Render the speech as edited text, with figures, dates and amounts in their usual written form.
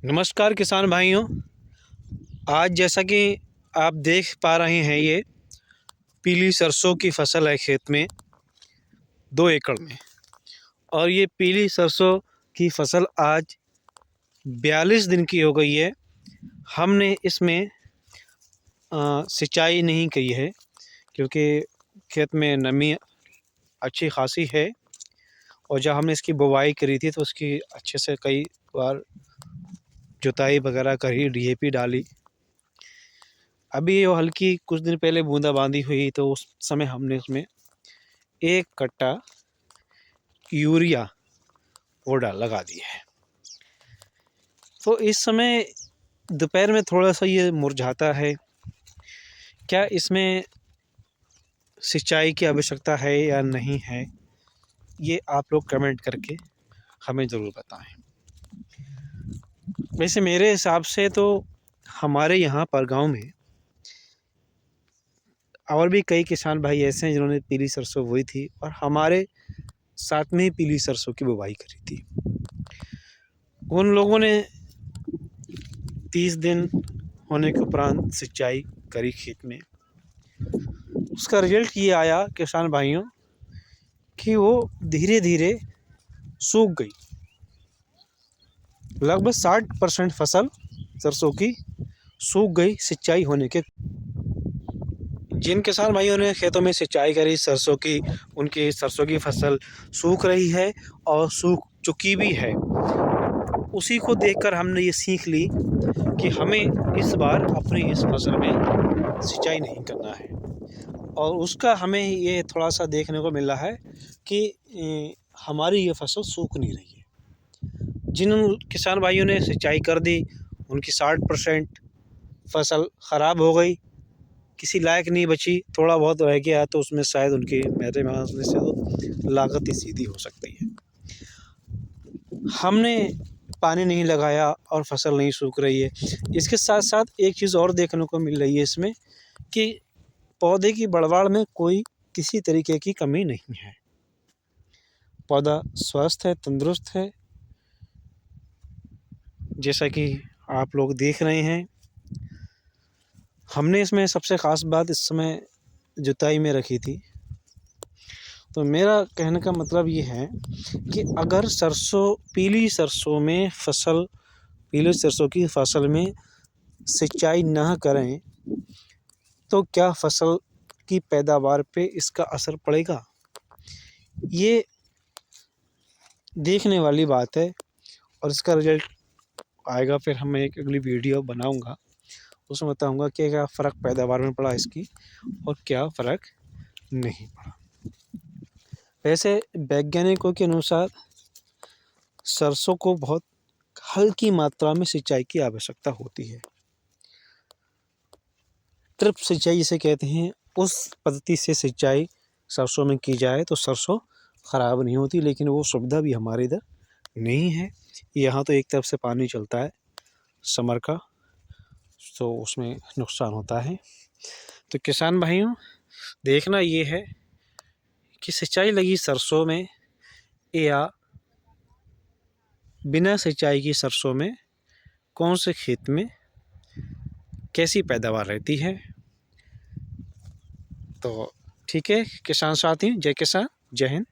नमस्कार किसान भाइयों। आज जैसा कि आप देख पा रहे हैं, ये पीली सरसों की फसल है खेत में 2 एकड़ में। और ये पीली सरसों की फसल आज 42 दिन की हो गई है। हमने इसमें सिंचाई नहीं की है क्योंकि खेत में नमी अच्छी खासी है। और जब हमने इसकी बुवाई करी थी तो उसकी अच्छे से कई बार जुताई वगैरह करी, डीएपी डाली। अभी वो हल्की कुछ दिन पहले बूंदाबांदी हुई तो उस समय हमने उसमें 1 कट्टा यूरिया वो लगा दी है। तो इस समय दोपहर में थोड़ा सा ये मुरझाता है। क्या इसमें सिंचाई की आवश्यकता है या नहीं है, ये आप लोग कमेंट करके हमें ज़रूर बताएं। वैसे मेरे हिसाब से तो हमारे यहाँ पर गांव में और भी कई किसान भाई ऐसे हैं जिन्होंने पीली सरसों बोई थी और हमारे साथ में ही पीली सरसों की बुवाई करी थी। उन लोगों ने 30 दिन होने के उपरांत सिंचाई करी खेत में। उसका रिजल्ट ये आया किसान भाइयों कि वो धीरे धीरे सूख गई। लगभग 60% फसल सरसों की सूख गई सिंचाई होने के। जिन किसान भाइयों ने खेतों में सिंचाई करी सरसों की, उनकी सरसों की फसल सूख रही है और सूख चुकी भी है। उसी को देखकर हमने ये सीख ली कि हमें इस बार अपनी इस फसल में सिंचाई नहीं करना है। और उसका हमें ये थोड़ा सा देखने को मिला है कि हमारी ये फसल सूख नहीं रही है। जिन किसान भाइयों ने सिंचाई कर दी उनकी 60% फसल ख़राब हो गई, किसी लायक नहीं बची। थोड़ा बहुत रह गया तो उसमें शायद उनकी मेरे मानने से तो लागत ही सीधी हो सकती है। हमने पानी नहीं लगाया और फसल नहीं सूख रही है। इसके साथ साथ एक चीज़ और देखने को मिल रही है इसमें कि पौधे की बढ़वाड़ में कोई किसी तरीके की कमी नहीं है। पौधा स्वस्थ है, तंदुरुस्त है, जैसा कि आप लोग देख रहे हैं। हमने इसमें सबसे ख़ास बात इस समय जुताई में रखी थी। तो मेरा कहने का मतलब ये है कि अगर पीली सरसों की फसल में सिंचाई ना करें तो क्या फसल की पैदावार पे इसका असर पड़ेगा, ये देखने वाली बात है। और इसका रिजल्ट आएगा, फिर हम एक अगली वीडियो बनाऊंगा, उसमें बताऊंगा कि क्या फ़र्क पैदावार में पड़ा इसकी और क्या फ़र्क नहीं पड़ा। वैसे वैज्ञानिकों के अनुसार सरसों को बहुत हल्की मात्रा में सिंचाई की आवश्यकता होती है। ड्रिप सिंचाई जिसे कहते हैं, उस पद्धति से सिंचाई सरसों में की जाए तो सरसों ख़राब नहीं होती। लेकिन वो सुविधा भी हमारे इधर नहीं है। यहाँ तो एक तरफ से पानी चलता है समर का, तो उसमें नुकसान होता है। तो किसान भाइयों, देखना ये है कि सिंचाई लगी सरसों में या बिना सिंचाई की सरसों में कौन से खेत में कैसी पैदावार रहती है। तो ठीक है किसान साथी, जय किसान, जय हिंद।